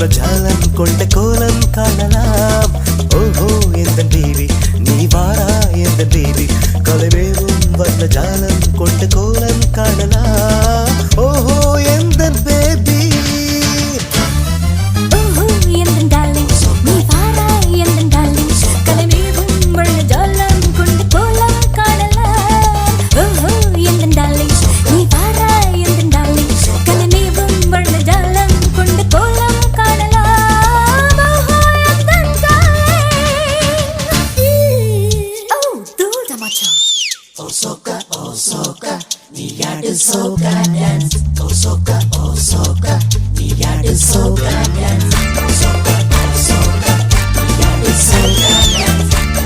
வர்ணஜாலம் கொண்ட கோலம் காணலாம். ஓஹோ எந்த பேபி நீ வாரா எந்த பேபி கலைவேவும் வர்ணஜாலம் கொண்ட கோலம் காணலாம். ஓஹோ எந்த baby Soca dance, oh soca ni yadu soca dance, oh soca, ni yadu soca dance, oh soca, ni yadu soca dance.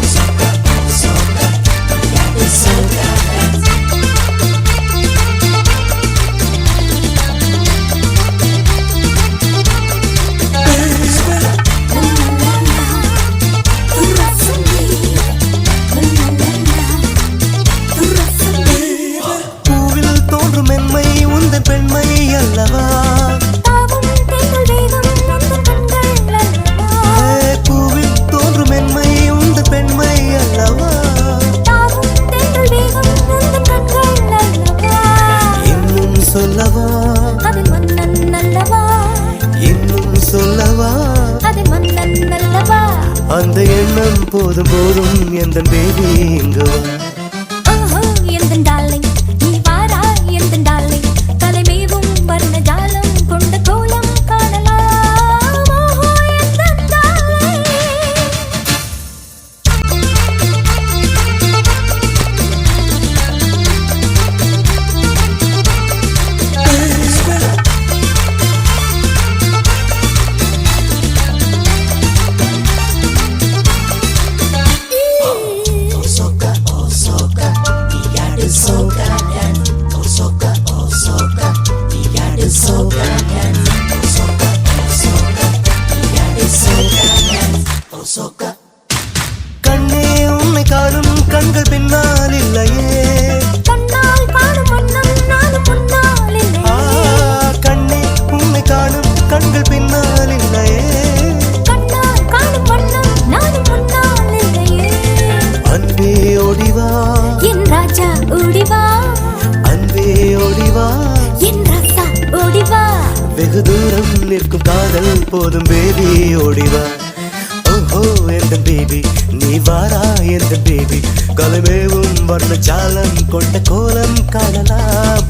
பெண்மை அல்லவா பூவில் தோன்றும் மென்மை உந்த பெண்மை அல்லவா இன்னும் சொல்லவா இன்னும் சொல்லவா அந்த எண்ணம் போதும் போதும் எந்த பேபி இங்கு கண்ணே உன்னை காணும் கண்கள் பின்னால் இல்லையே கண்ணே உன்னை காணும் கண்கள் பின்னால் இல்லையே அன்பே ஓடிவா என் ராஜா ஓடிவா அன்பே ஓடிவா என் ராசா ஓடிவா வெகு தூரம் நிற்கும் காதல் போதும் பேபி ஓடிவா. ஓஹோ எந்த பேபி நீ வாரா எந்த பேபி கலைமேவும் வர்ணஜாலம் கொண்ட கோலம் காணலாம்.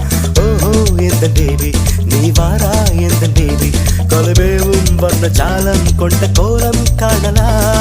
ஓஹோ எந்த பேபி நீ வாரா எந்த பேபி கலைமேவும் வர்ணஜாலம் கொண்ட கோலம் காணலாம்.